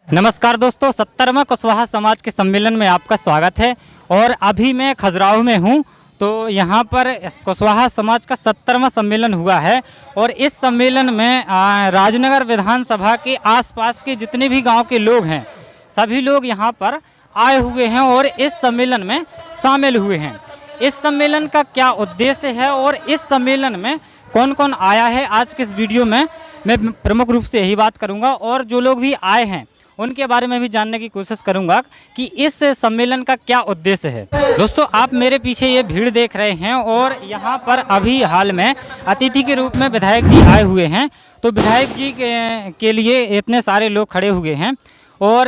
नमस्कार दोस्तों, 70वां कुशवाहा समाज के सम्मेलन में आपका स्वागत है। और अभी मैं खजुराहो में हूँ, तो यहाँ पर कुशवाहा समाज का 70वां सम्मेलन हुआ है। और इस सम्मेलन में राजनगर विधानसभा के आसपास के जितने भी गांव के लोग हैं, सभी लोग यहाँ पर आए हुए हैं और इस सम्मेलन में शामिल हुए हैं। इस सम्मेलन का क्या उद्देश्य है और इस सम्मेलन में कौन कौन आया है, आज के इस वीडियो में मैं प्रमुख रूप से यही बात करूँगा। और जो लोग भी आए हैं उनके बारे में भी जानने की कोशिश करूंगा कि इस सम्मेलन का क्या उद्देश्य है। दोस्तों, आप मेरे पीछे ये भीड़ देख रहे हैं और यहाँ पर अभी हाल में अतिथि के रूप में विधायक जी आए हुए हैं। तो विधायक जी के लिए इतने सारे लोग खड़े हुए हैं और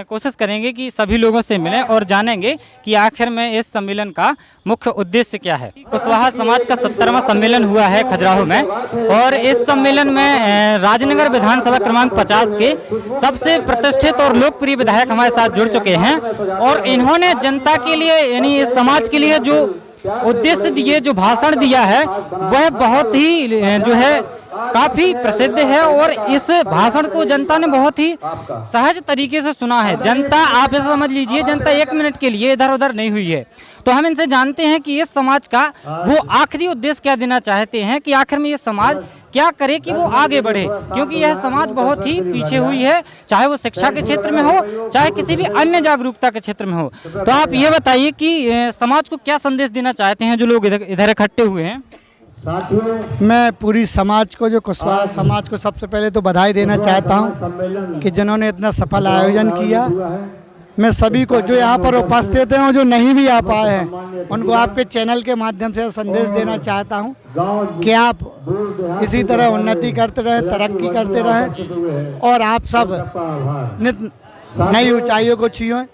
कोशिश करेंगे कि सभी लोगों से मिलें और जानेंगे कि आखिर में इस सम्मेलन का मुख्य उद्देश्य क्या है। कुशवाहा समाज का 70वां सम्मेलन हुआ है खजुराहो में और इस सम्मेलन में राजनगर विधानसभा क्रमांक 50 के सबसे प्रतिष्ठित और लोकप्रिय विधायक हमारे साथ जुड़ चुके हैं। और इन्होंने जनता के लिए यानी इस समाज के लिए जो उद्देश्य दिए, जो भाषण दिया है, वह बहुत ही जो है काफी प्रसिद्ध है। और इस भाषण को जनता ने बहुत ही सहज तरीके से सुना है। जनता, आप ऐसा समझ लीजिए, जनता एक मिनट के लिए इधर उधर नहीं हुई है। तो हम इनसे जानते हैं कि इस समाज का वो आखिरी उद्देश्य क्या देना चाहते हैं, कि आखिर में ये समाज क्या करे कि वो आगे बढ़े, क्योंकि यह समाज बहुत ही पीछे हुई है, चाहे वो शिक्षा के क्षेत्र में हो, चाहे किसी भी अन्य जागरूकता के क्षेत्र में हो। तो आप ये बताइए कि समाज को क्या संदेश देना चाहते हैं जो लोग इधर इकट्ठे हुए हैं। मैं पूरी समाज को, जो कुशवाहा समाज को सबसे पहले तो बधाई देना चाहता हूं कि जिन्होंने इतना सफल आयोजन किया। मैं सभी को जो यहाँ पर उपस्थित हैं और जो नहीं भी आ पाए हैं, उनको आपके चैनल के माध्यम से संदेश देना चाहता हूँ कि आप इसी तरह उन्नति करते रहें, तरक्की करते रहें और आप सब नित नई ऊंचाइयों को छुएं।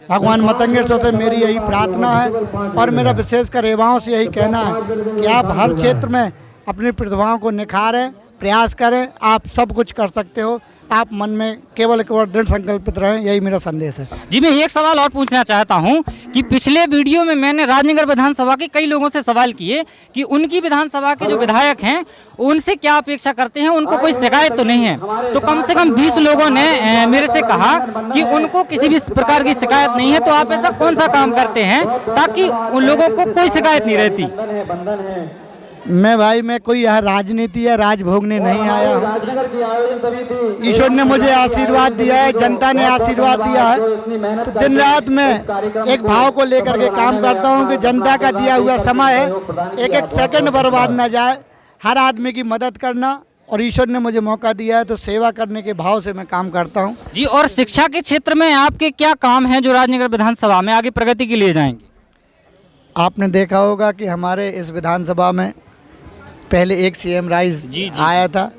भगवान मतंगेश्वर से मेरी यही प्रार्थना है और मेरा विशेषकर युवाओं से यही कहना है कि आप हर क्षेत्र में अपनी प्रतिभाओं को निखारें, प्रयास करें। आप सब कुछ कर सकते हो, आप मन में केवल दृढ़ संकल्पित रहें, यही मेरा संदेश है। जी, मैं एक सवाल और पूछना चाहता हूं कि पिछले वीडियो में मैंने राजनगर विधानसभा के कई लोगों से सवाल किए कि उनकी विधानसभा के जो विधायक हैं उनसे क्या अपेक्षा करते हैं, उनको कोई शिकायत तो नहीं है। तो कम से कम 20 लोगों ने मेरे से कहा कि उनको किसी भी प्रकार की शिकायत नहीं है। तो आप ऐसा कौन सा काम करते हैं ताकि उन लोगों को कोई शिकायत नहीं रहती? मैं कोई यहाँ राजनीति या राज भोगने नहीं आया हूँ। ईश्वर ने मुझे आशीर्वाद दिया है, जनता ने आशीर्वाद दिया है, तो दिन रात मैं एक भाव को लेकर के काम करता हूँ कि जनता का दिया हुआ समय है, एक एक सेकंड बर्बाद ना जाए। हर आदमी की मदद करना, और ईश्वर ने मुझे मौका दिया है तो सेवा करने के भाव से मैं काम करता हूँ। जी, और शिक्षा के क्षेत्र में आपके क्या काम हैं जो राजनगर विधानसभा में आगे प्रगति के लिए जाएंगे? आपने देखा होगा कि हमारे इस विधानसभा में पहले एक सीएम राइज आया था।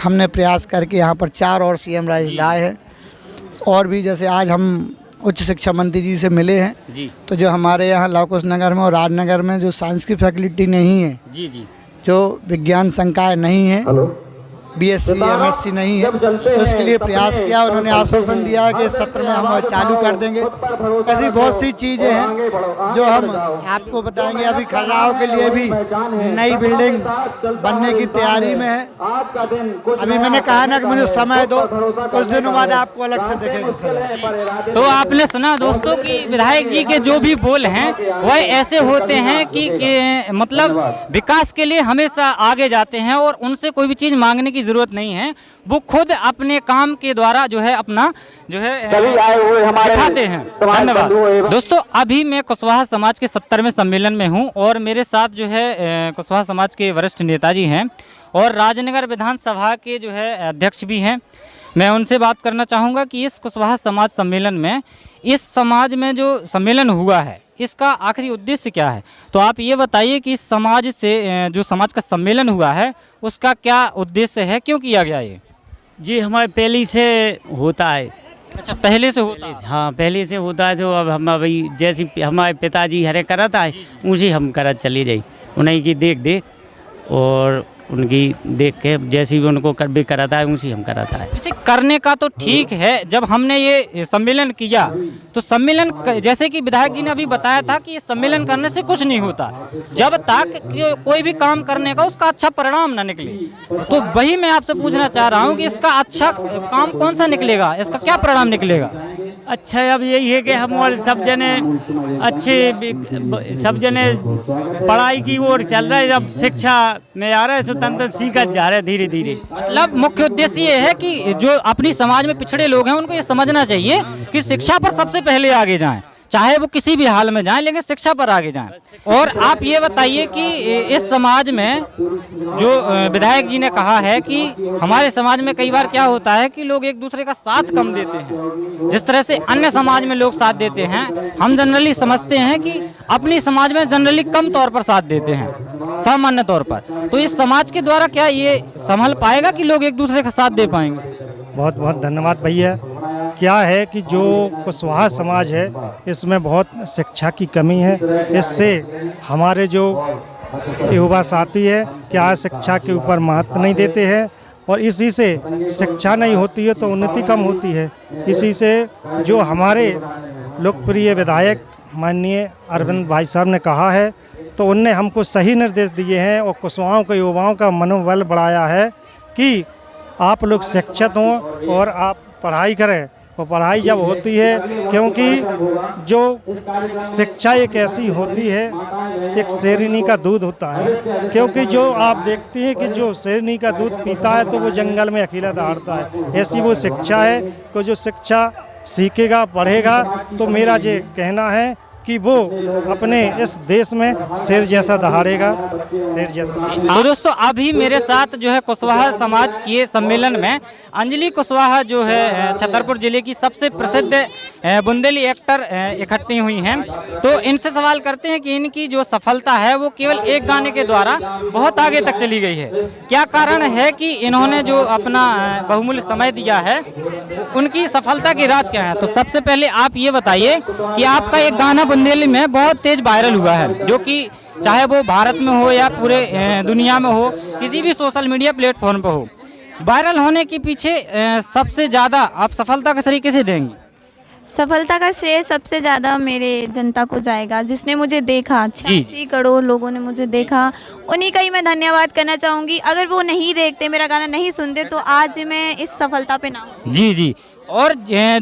हमने प्रयास करके यहाँ पर 4 और सीएम राइज लाए हैं। और भी जैसे आज हम उच्च शिक्षा मंत्री जी से मिले हैं जी, तो जो हमारे यहाँ लवकुश नगर में और राजनगर में जो साइंस की फैकल्टी नहीं है जी, जो विज्ञान संकाय नहीं है, बीएससी एमएससी नहीं है, तो उसके लिए प्रयास किया। उन्होंने आश्वासन दिया कि इस सत्र में हम चालू कर देंगे। ऐसी बहुत सी चीज़ें हैं जो हम आपको बताएंगे। अभी खजुराहो के लिए भी नई बिल्डिंग बनने की तैयारी में है। अभी मैंने कहा ना कि मुझे समय दो, कुछ दिनों बाद आपको अलग से देखेंगे। तो आपने सुना दोस्तों कि विधायक जी के जो भी बोल हैं वह ऐसे होते हैं कि मतलब विकास के लिए हमेशा आगे जाते हैं और उनसे कोई भी चीज़ मांगने की जरूरत नहीं है। वो खुद अपने काम के द्वारा जो है अपना जो है दिखाते हैं। धन्यवाद दोस्तों। अभी मैं कुशवाहा समाज के 70वें सम्मेलन में हूं और मेरे साथ जो है कुशवाहा समाज के वरिष्ठ नेताजी हैं और राजनगर विधानसभा के जो है अध्यक्ष भी हैं। मैं उनसे बात करना चाहूँगा कि इस कुशवाहा समाज सम्मेलन में, इस समाज में जो सम्मेलन हुआ है, इसका आखिरी उद्देश्य क्या है। तो आप ये बताइए कि इस समाज से जो समाज का सम्मेलन हुआ है उसका क्या उद्देश्य है, क्यों किया गया ये? जी, हमारे पहले से होता है। अच्छा, पहले से होता है? हाँ, पहले से होता है। जो अब हम अभी जैसे हमारे पिताजी हरे करत आए, उसी हम करत चले जाए, उन्हीं की देख देख। और उनकी देख के जैसी भी उनको भी कराता है उसी हम कराता है। जैसे करने का तो ठीक है, जब हमने ये सम्मेलन किया तो सम्मेलन जैसे कि विधायक जी ने अभी बताया था कि ये सम्मेलन करने से कुछ नहीं होता जब तक कोई भी काम करने का उसका अच्छा परिणाम ना निकले। तो वही मैं आपसे पूछना चाह रहा हूँ कि इसका अच्छा काम कौन सा निकलेगा, इसका क्या परिणाम निकलेगा? अच्छा, अब यही है कि हम और सब जने अच्छे सब जने पढ़ाई की ओर चल रहे हैं, जब शिक्षा में आ रहा है स्वतंत्र सीखा जा रहा है धीरे धीरे। मतलब मुख्य उद्देश्य ये है कि जो अपनी समाज में पिछड़े लोग हैं उनको ये समझना चाहिए कि शिक्षा पर सबसे पहले आगे जाएं, चाहे वो किसी भी हाल में जाएं, लेकिन शिक्षा पर आगे जाएं। और आप ये बताइए कि इस समाज में जो विधायक जी ने कहा है कि हमारे समाज में कई बार क्या होता है कि लोग एक दूसरे का साथ कम देते हैं, जिस तरह से अन्य समाज में लोग साथ देते हैं, हम जनरली समझते हैं कि अपनी समाज में जनरली कम तौर पर साथ देते हैं, सामान्य तौर पर। तो इस समाज के द्वारा क्या ये संभल पाएगा कि लोग एक दूसरे का साथ दे पाएंगे? बहुत बहुत धन्यवाद भैया। क्या है कि जो कुशवाहा समाज है इसमें बहुत शिक्षा की कमी है, इससे हमारे जो युवा साथी है क्या शिक्षा के ऊपर महत्व नहीं देते हैं, और इसी से शिक्षा नहीं होती है तो उन्नति कम होती है। इसी से जो हमारे लोकप्रिय विधायक माननीय अरविंद भाई साहब ने कहा है तो उनने हमको सही निर्देश दिए हैं और कुशवाहाओं के युवाओं का मनोबल बढ़ाया है कि आप लोग शिक्षित हों और आप पढ़ाई करें। और पढ़ाई जब होती है, क्योंकि जो शिक्षा एक ऐसी होती है, एक शेरनी का दूध होता है, क्योंकि जो आप देखते हैं कि जो शेरनी का दूध पीता है तो वो जंगल में अकेला दहाड़ता है, ऐसी वो शिक्षा है कि जो शिक्षा सीखेगा पढ़ेगा तो मेरा ये कहना है कि वो अपने इस देश में शेर जैसा दहाड़ेगा, शेर जैसा। तो दोस्तों अभी मेरे साथ जो है कुशवाहा समाज के सम्मेलन में अंजलि कुशवाहा जो है छतरपुर जिले की सबसे प्रसिद्ध बुंदेली एक्टर इकट्ठी हुई हैं। तो इनसे सवाल करते हैं कि इनकी जो सफलता है वो केवल एक गाने के द्वारा बहुत आगे तक चली गई है। क्या कारण है कि इन्होंने जो अपना बहुमूल्य समय दिया है, उनकी सफलता की राज क्या है? तो सबसे पहले आप ये बताइए कि आपका एक गाना बुंदेली में बहुत तेज वायरल हुआ है, जो कि चाहे वो भारत में हो या पूरे दुनिया में हो, किसी भी सोशल मीडिया प्लेटफॉर्म पर हो, वायरल होने के पीछे सबसे ज़्यादा आप सफलता किस तरीके से देंगी? सफलता का श्रेय सबसे ज़्यादा मेरे जनता को जाएगा, जिसने मुझे देखा। 86 करोड़ लोगों ने मुझे देखा, उन्हीं का ही मैं धन्यवाद करना चाहूँगी। अगर वो नहीं देखते, मेरा गाना नहीं सुनते, तो आज मैं इस सफलता पे ना हूँ। जी जी। और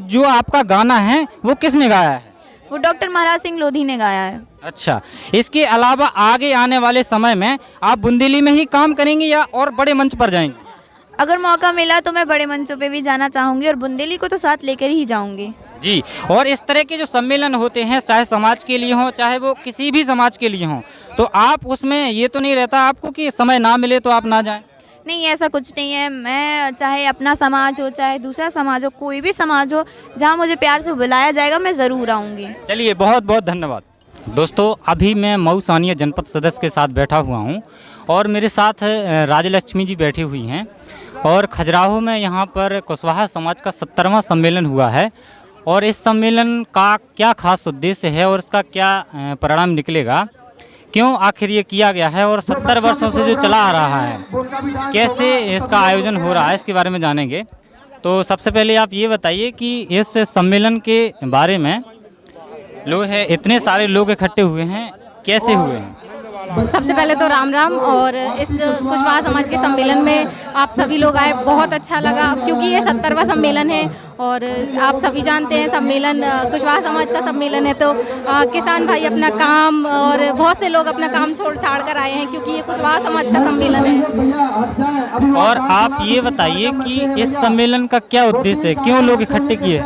जो आपका गाना है वो किसने गाया है? वो डॉक्टर महाराज सिंह लोधी ने गाया है। अच्छा, इसके अलावा आगे आने वाले समय में आप बुंदेली में ही काम करेंगे या और बड़े मंच पर जाएंगे? अगर मौका मिला तो मैं बड़े मंचों पे भी जाना चाहूँगी और बुंदेली को तो साथ लेकर ही जाऊँगी। जी। और इस तरह के जो सम्मेलन होते हैं, चाहे समाज के लिए हों चाहे वो किसी भी समाज के लिए हों, तो आप उसमें ये तो नहीं रहता आपको कि समय ना मिले तो आप ना जाएं? नहीं, ऐसा कुछ नहीं है। मैं चाहे अपना समाज हो चाहे दूसरा समाज हो, कोई भी समाज हो, जहाँ मुझे प्यार से बुलाया जाएगा मैं ज़रूर आऊँगी। चलिए, बहुत बहुत धन्यवाद। दोस्तों अभी मैं मऊ स्थानीय जनपद सदस्य के साथ बैठा हुआ हूँ और मेरे साथ राजलक्ष्मी जी बैठी हुई हैं और खजुराहो में यहाँ पर कुशवाहा समाज का 70वां सम्मेलन हुआ है। और इस सम्मेलन का क्या खास उद्देश्य है और इसका क्या परिणाम निकलेगा, क्यों आखिर ये किया गया है और 70 वर्षों से जो चला आ रहा है, कैसे इसका आयोजन हो रहा है, इसके बारे में जानेंगे। तो सबसे पहले आप ये बताइए कि इस सम्मेलन के बारे में लोग हैं, इतने सारे लोग इकट्ठे हुए हैं, कैसे हुए हैं? सबसे पहले तो राम राम। और इस कुशवाहा समाज के सम्मेलन में आप सभी लोग आए, बहुत अच्छा लगा, क्योंकि ये 70वां सम्मेलन है और आप सभी जानते हैं सम्मेलन कुशवाहा समाज का सम्मेलन है, तो किसान भाई अपना काम और बहुत से लोग अपना काम छोड़ छाड़ कर आए हैं, क्योंकि ये कुशवाहा समाज का सम्मेलन है। और आप ये बताइए कि इस सम्मेलन का क्या उद्देश्य है, क्यों लोग इकट्ठे किए?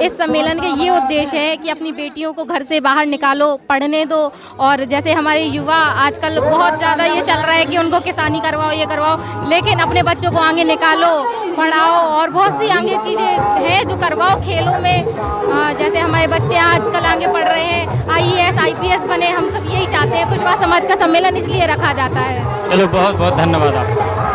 इस सम्मेलन का ये उद्देश्य है कि अपनी बेटियों को घर से बाहर निकालो, पढ़ने दो। और जैसे हमारे युवा आजकल बहुत ज़्यादा ये चल रहा है कि उनको किसानी करवाओ, ये करवाओ, लेकिन अपने बच्चों को आगे निकालो, पढ़ाओ और बहुत सी आगे चीज़ें हैं जो करवाओ खेलों में। जैसे हमारे बच्चे आजकल आगे पढ़ रहे हैं, IAS IPS बने, हम सब यही चाहते हैं। कुशवाहा समाज का सम्मेलन इसलिए रखा जाता है। चलो, बहुत बहुत धन्यवाद आपका।